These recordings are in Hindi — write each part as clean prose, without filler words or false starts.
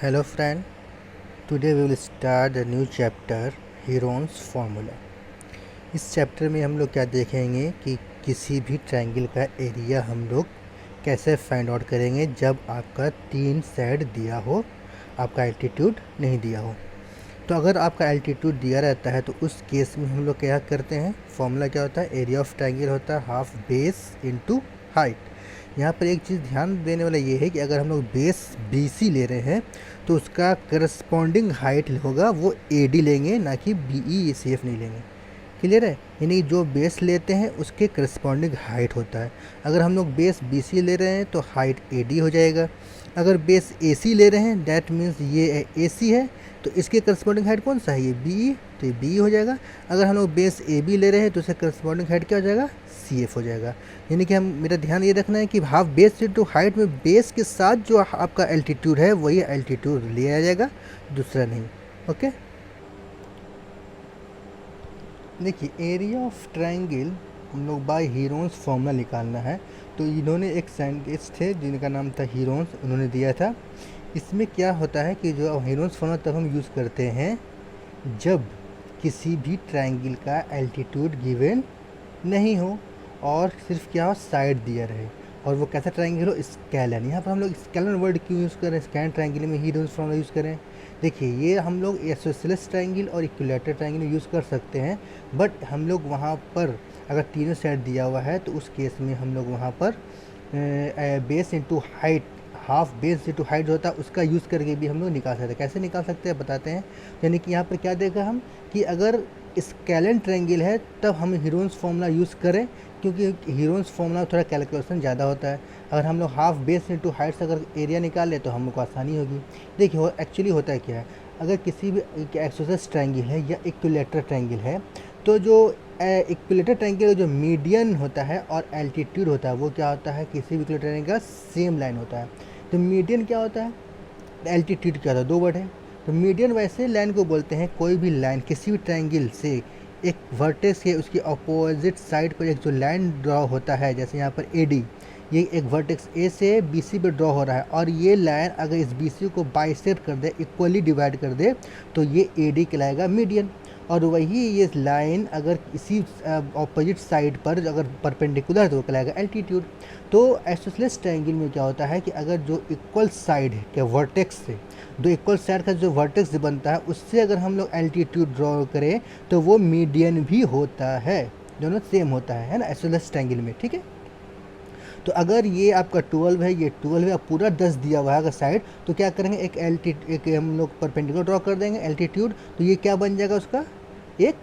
Hello friend, today we will start the new chapter Heron's formula। इस चैप्टर में हम लोग क्या देखेंगे कि किसी भी ट्रायंगल का एरिया हम लोग कैसे फाइंड आउट करेंगे जब आपका 3 साइड दिया हो, आपका एल्टीट्यूड नहीं दिया हो। तो अगर आपका एल्टीट्यूड दिया रहता है तो उस केस में हम लोग क्या करते हैं, फॉर्मूला क्या होता है, एरिया ऑफ ट्रायंगल होता है हाफ बेस इनटू हाइट। यहाँ पर एक चीज़ ध्यान देने वाला ये है कि अगर हम लोग बेस BC ले रहे हैं तो उसका करस्पॉन्डिंग हाइट होगा वो AD लेंगे, ना कि BE CF नहीं लेंगे। क्लियर है? यानी जो बेस लेते हैं उसके करस्पॉन्डिंग हाइट होता है। अगर हम लोग बेस BC ले रहे हैं तो हाइट AD हो जाएगा। अगर बेस AC ले रहे हैं दैट मीन्स ये AC है तो इसके करस्पॉन्डिंग हाइट कौन सा है, ये BE, तो ये BE हो जाएगा। अगर हम लोग बेस AB ले रहे हैं तो इसका करस्पॉन्डिंग हाइट क्या हो जाएगा, CF हो जाएगा। यानी कि हम मेरा ध्यान ये रखना है कि हाफ बेस इनटू हाइट में बेस के साथ जो आपका एल्टीट्यूड है वही एल्टीट्यूड लिया जाएगा, दूसरा नहीं। ओके, देखिए एरिया ऑफ ट्रायंगल हम लोग बाय हीरोन्स फॉर्मूला निकालना है। तो इन्होंने एक साइंटिस्ट थे जिनका नाम था हीरोन्स, उन्होंने दिया था। इसमें क्या होता है कि जो हीरोन्स फॉर्मूला तब हम यूज़ करते हैं जब किसी भी ट्रायंगल का एल्टीट्यूड गिवन नहीं हो और सिर्फ क्या हो, साइड दिया रहे। और वो कैसा ट्रायंगल हो, स्केलन। यहाँ पर हम लोग स्केलन वर्ड क्यों यूज़ करें, स्केलन ट्रायंगल में हीरोन्स फॉर्मूला यूज़ करें। देखिए ये हम लोग एसोसियलिस ट्रायंगल और इक्विलेटरल ट्रायंगल में यूज़ कर सकते हैं, बट हम लोग वहाँ पर अगर तीनों साइड दिया हुआ है तो उस केस में हम लोग वहाँ पर base into height, half base into height होता है, उसका यूज़ करके भी हम लोग निकाल सकते हैं। कैसे निकाल सकते हैं बताते हैं। यानी कि यहाँ पर क्या देखा हम कि अगर स्केलन ट्रायंगल है तब हम हीरोन्स फॉर्मूला यूज़ करें, क्योंकि हीरोन्स फॉर्मूला थोड़ा कैलकुलेशन ज़्यादा होता है। अगर हम लोग हाफ बेस इंटू हाइट से अगर एरिया निकाल ले तो हम लोग को आसानी होगी। देखिए एक्चुअली होता है क्या है, अगर किसी भी एक्सोसेस ट्रायंगल है या इक्विलेटरल ट्रायंगल है तो जो इक्विलेटरल ट्रायंगल जो मीडियन होता है और एल्टीट्यूड होता है वो क्या होता है, किसी भी इक्विलेटरल ट्रायंगल का सेम लाइन होता है। तो मीडियन क्या होता है, एल्टीट्यूड क्या होता है, दो वर्ड है। तो मीडियन वैसे लाइन को बोलते हैं, कोई भी लाइन किसी भी ट्रायंगल से एक वर्टेक्स है उसकी अपोजिट साइड पर एक जो लाइन ड्रॉ होता है, जैसे यहाँ पर AD, ये एक वर्टेक्स A से BC पे ड्रॉ हो रहा है और ये लाइन अगर इस BC को बाइसेक्ट कर दे, इक्वली डिवाइड कर दे तो ये AD कहलाएगा मीडियन। और वही ये लाइन अगर इसी ऑपोजिट साइड पर अगर परपेंडिकुलर है तो वो कहलाएगा एल्टीट्यूड। तो आइसोसेलेस ट्रायंगल में क्या होता है कि अगर जो इक्वल साइड है क्या वर्टेक्स से, दो इक्वल साइड का जो वर्टेक्स बनता है उससे अगर हम लोग एल्टीट्यूड ड्रॉ करें तो वो मीडियन भी होता है, दोनों सेम होता है ना आइसोसेलेस ट्रायंगल में। ठीक है, तो अगर ये आपका 12 है, ये 12 है, पूरा 10 दिया हुआ है अगर साइड, तो क्या करेंगे, एक हम लोग परपेंडिकुलर ड्रॉ कर देंगे एल्टीट्यूड, तो ये क्या बन जाएगा, उसका एक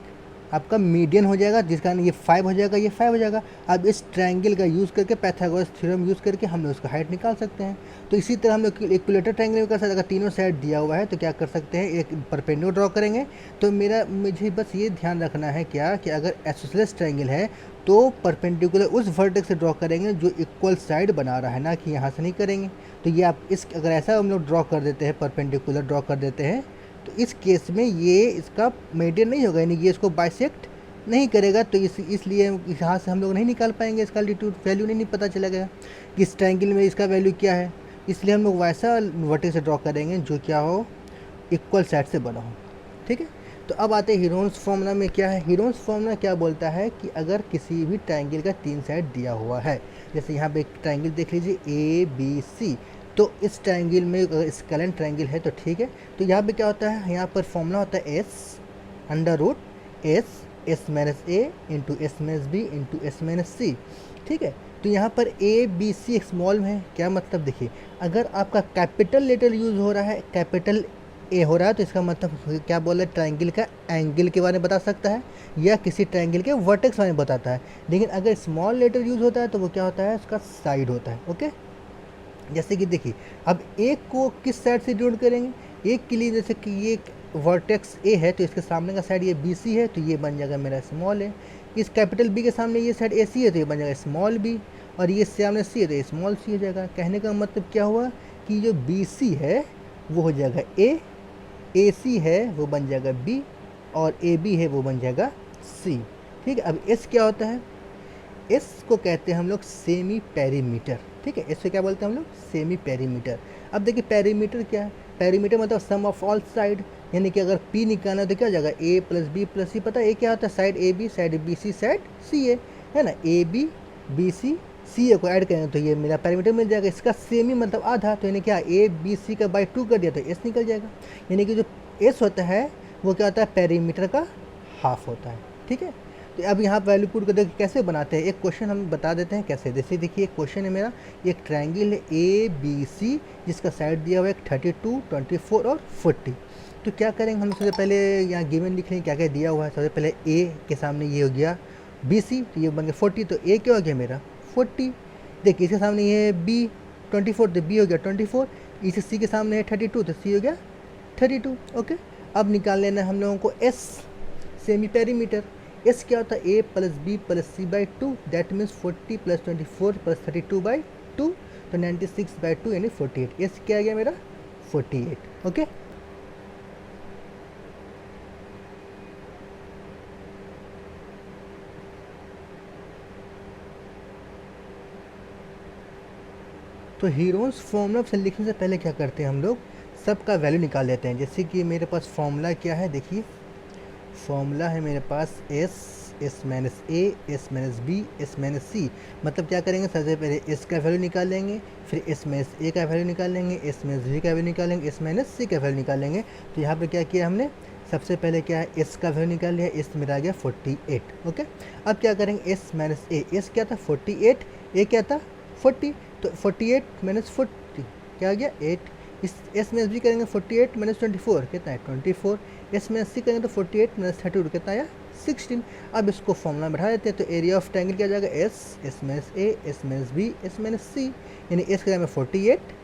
आपका मीडियन हो जाएगा, जिसका ये 5 हो जाएगा, ये 5 हो जाएगा। अब इस ट्रायंगल का यूज़ करके पाइथागोरस थ्योरम यूज़ करके हम लोग उसका हाइट निकाल सकते हैं। तो इसी तरह हम लोग इक्विलेटरल ट्रायंगल में कर सकते हैं। अगर तीनों साइड दिया हुआ है तो क्या कर सकते हैं, एक परपेंडिकुलर ड्रॉ करेंगे। तो मुझे बस ये ध्यान रखना है क्या कि अगर आइसोसेलेस ट्रायंगल है तो परपेंडिकुलर उस वर्टेक्स से ड्रॉ करेंगे जो इक्वल साइड बना रहा है, ना कि यहाँ से नहीं करेंगे। तो ये आप अगर ऐसा हम लोग ड्रॉ कर देते हैं, परपेंडिकुलर ड्रॉ कर देते हैं, तो इस केस में ये इसका मीडियन नहीं होगा, यानी ये इसको बाइसेक्ट नहीं करेगा। तो इसलिए यहाँ से हम लोग नहीं निकाल पाएंगे, इसका एल्टीट्यूड वैल्यू नहीं पता चलेगा कि इस ट्रायंगल में इसका वैल्यू क्या है। इसलिए हम लोग वैसा वर्टेक्स से ड्रॉ करेंगे जो क्या हो, इक्वल साइड से बना हो। ठीक है, तो अब आते हैं हीरोन्स फॉर्मूला में क्या है। हीरोन्स फॉर्मूला क्या बोलता है कि अगर किसी भी ट्रायंगल का 3 साइड दिया हुआ है, जैसे यहाँ पे एक ट्रायंगल देख लीजिए ABC, तो इस ट्रायंगल में अगर स्केलन ट्रायंगल है तो ठीक है। तो यहाँ पे क्या होता है, यहाँ पर फॉर्मूला होता है S√S into S-B into S-C। ठीक है, तो यहाँ पर ABC एक स्मॉल में है, क्या मतलब, देखिए अगर आपका कैपिटल लेटर यूज़ हो रहा है, कैपिटल A हो रहा है, तो इसका मतलब क्या बोल रहा है, ट्रायंगल का एंगल के बारे में बता सकता है या किसी ट्रायंगल के वर्टेक्स बारे में बताता है। लेकिन अगर स्मॉल लेटर यूज़ होता है तो वो क्या होता है, उसका साइड होता है। ओके, जैसे कि देखिए अब एक को किस साइड से जोड़ करेंगे, एक के लिए जैसे कि ये वर्टेक्स A है तो इसके सामने का साइड ये BC है, तो ये बन जाएगा मेरा स्मॉल है। इस कैपिटल B के सामने ये साइड AC है तो ये बन जाएगा स्मॉल B, और ये सामने C है तो ये स्मॉल C हो जाएगा। कहने का मतलब क्या हुआ कि जो BC है वो हो जाएगा A, AC है वो बन जाएगा B, और AB है वो बन जाएगा C। ठीक है, अब S क्या होता है, S को कहते हैं हम लोग सेमी पेरीमीटर। ठीक है, इससे क्या बोलते हैं हम लोग, सेमी पेरीमीटर। अब देखिए पेरीमीटर क्या है, पेरीमीटर मतलब सम ऑफ ऑल साइड, यानी कि अगर P निकालना है तो क्या हो जाएगा A plus B plus C, पता है A क्या होता है, side A B, side B C, side C A, है ना, ए बी बी सी सी ए को ऐड करेंगे तो ये मेरा पैरामीटर मिल जाएगा, इसका सेम ही मतलब आधा, तो यानी क्या ए बी सी का बाई 2 कर दिया तो एस निकल जाएगा, यानी कि जो एस होता है वो क्या होता है, पेरीमीटर का हाफ होता है। ठीक है, तो अब यहाँ वैल्यू पुट कर देखिए कैसे बनाते हैं, एक क्वेश्चन हम बता देते हैं कैसे। जैसे देखिए एक क्वेश्चन है मेरा, एक ट्रायंगल है ए बी सी जिसका साइड दिया हुआ है 32, 24 और 40। तो क्या करेंगे हम, सबसे पहले यहाँ गिवन लिख लेंगे क्या क्या दिया हुआ है। सबसे पहले ए के सामने ये हो गया बी सी, तो ये बन गया 40, तो ए क्या हो गया मेरा 40। देखिए इसके सामने ये है बी 24, तो बी हो गया 24, इस सी के सामने है 32, तो सी हो गया 32। ओके, अब निकाल लेना है हम लोगों को एस, सेमी पेरीमीटर। एस क्या होता है, A plus B plus C by 2, that means 40 plus 24 plus 32 by 2, तो 96 बाई 2 यानी 48। एस क्या आ गया मेरा 48। ओके, तो हीरोन्स फॉर्मूला से लिखने से पहले क्या करते हैं हम लोग, सबका वैल्यू निकाल लेते हैं। जैसे कि मेरे पास फॉर्मूला क्या है, देखिए फॉर्मूला है मेरे पास S, S minus A, S minus B, S minus C. मतलब क्या करेंगे, सबसे पहले एस का वैल्यू निकाल लेंगे, फिर एस माइनस ए का वैल्यू निकालेंगे, एस माइनस बी का वैल्यू निकालेंगे, एस माइनस सी का वैल्यू निकालेंगे। तो यहाँ पर क्या किया हमने, सबसे पहले क्या है एस का वैल्यू निकाल लिया, एस मेरा आ गया 48। ओके, अब क्या करेंगे एस माइनस ए, एस क्या था 48, ए क्या था 40, तो 48 माइनस 40 क्या आ गया 8। इस एस माइनस बी करेंगे 48 माइनस 24 कितना है 24, एस माइनस सी करेंगे तो 48 माइनस 32 कितना आया 16। अब इसको फॉर्मूला में बैठा देते हैं, तो एरिया ऑफ ट्रायंगल क्या आ जाएगा S, S minus A, S minus B, S minus C, यानी एस की जगह में 48,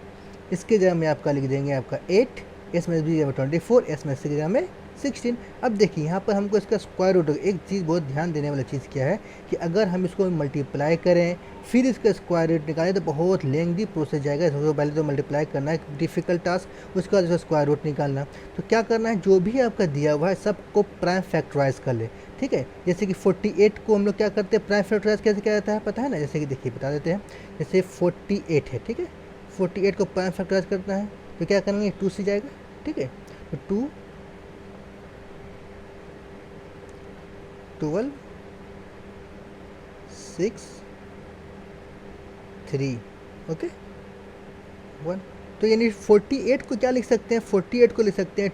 इसके जगह में आपका लिख देंगे आपका 8, एस माइनस बी की जगह में 24, एस माइनस सी की जगह में 16। अब देखिए यहाँ पर हमको इसका स्क्वायर रूट, एक चीज़ बहुत ध्यान देने वाली चीज़ क्या है कि अगर हम इसको मल्टीप्लाई करें फिर इसका स्क्वायर रूट निकालें तो बहुत लेंथी प्रोसेस जाएगा। सबसे पहले तो मल्टीप्लाई करना है डिफ़िकल्ट टास्क, उसके बाद इसका स्क्वायर रूट निकालना। तो क्या करना है, जो भी आपका दिया हुआ है सबको प्राइम फैक्टराइज कर ले। ठीक है, जैसे कि 48 को हम लोग क्या करते हैं प्राइम फैक्टराइज कैसे क्या जाता है पता है ना, जैसे कि देखिए बता देते हैं। जैसे 48 है, ठीक है, 48 को प्राइम फैक्टराइज करना है तो क्या करेंगे 2 से जाएगा। ठीक है, तो 2 12 6 3 ओके 1। तो यानी 48 को क्या लिख सकते हैं, 48 को लिख सकते हैं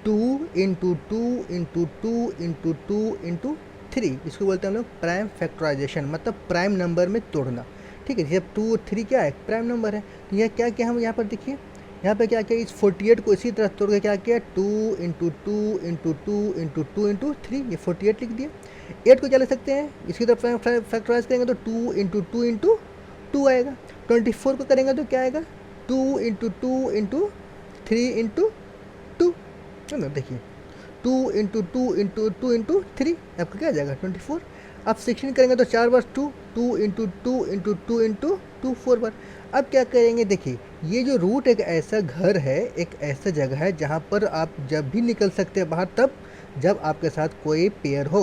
2 इंटू 2 इंटू 2 इंटू 2 इंटू 3। इसको बोलते हैं हम लोग प्राइम फैक्टराइजेशन, मतलब प्राइम नंबर में तोड़ना। ठीक है, जब 2 3 क्या है प्राइम नंबर है, तो यह क्या क्या हम यहाँ पर देखिए, यहाँ पे क्या किया इस 48 को इसी तरह तोड़ के क्या किया 2 इंटू 2 इंटू 2 इंटू 2 इंटू 3, ये 48 लिख दिया। 8 को क्या लिख सकते हैं, इसकी तरफ फैक्टराइज करेंगे तो 2 इंटू 2 इंटू 2 आएगा। 24 को करेंगे तो क्या आएगा 2 इंटू 2 इंटू 3 इंटू 2, है ना, देखिए 2 इंटू 2 इंटू 2 इंटू 3 आपका क्या आ जाएगा 24। अब 16 करेंगे तो 4 बार 2, 2 इंटू 2 इंटू 2 इंटू 2 4 बार। अब क्या करेंगे, देखिए ये जो रूट एक ऐसा घर है, एक ऐसा जगह है जहाँ पर आप जब भी निकल सकते हैं बाहर तब जब आपके साथ कोई पेयर हो,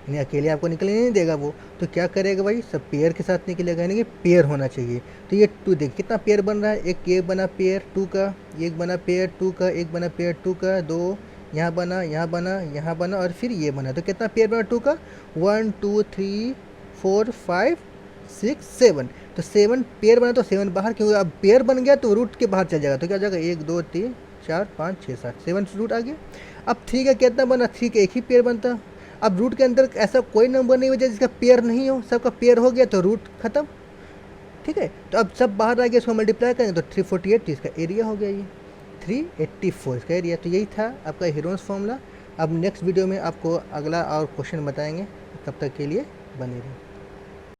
यानी अकेले आपको निकलने नहीं देगा वो। तो क्या करेगा भाई, सब पेयर के साथ निकलेगा, यानी कि पेयर होना चाहिए। तो ये 2 देख कितना पेयर बन रहा है, एक बना पेयर 2 का, एक बना पेयर 2 का, एक बना पेयर 2 का, 2 यहाँ बना, यहाँ बना, यहाँ बना और फिर ये बना। तो कितना पेयर बना 2 का 1 2 3 4 5 6 7, तो 7 पेयर बना तो 7 बाहर, क्योंकि अब पेयर बन गया तो रूट के बाहर चल जाएगा। तो क्या हो जाएगा 1 2 3 4 5 6 7 7 रूट आ गया। अब 3 का कितना बना, 3 का एक ही पेयर बनता। अब रूट के अंदर ऐसा कोई नंबर नहीं हो जाए जिसका पेयर नहीं हो, सबका पेयर हो गया तो रूट खत्म। ठीक है, तो अब सब बाहर आ गया, इसको मल्टीप्लाई करेंगे तो 348, इसका एरिया हो गया ये 384 इसका एरिया। तो यही था आपका हीरोन्स फॉर्मूला। अब नेक्स्ट वीडियो में आपको अगला और क्वेश्चन बताएंगे, तब तक के लिए बने रहिए।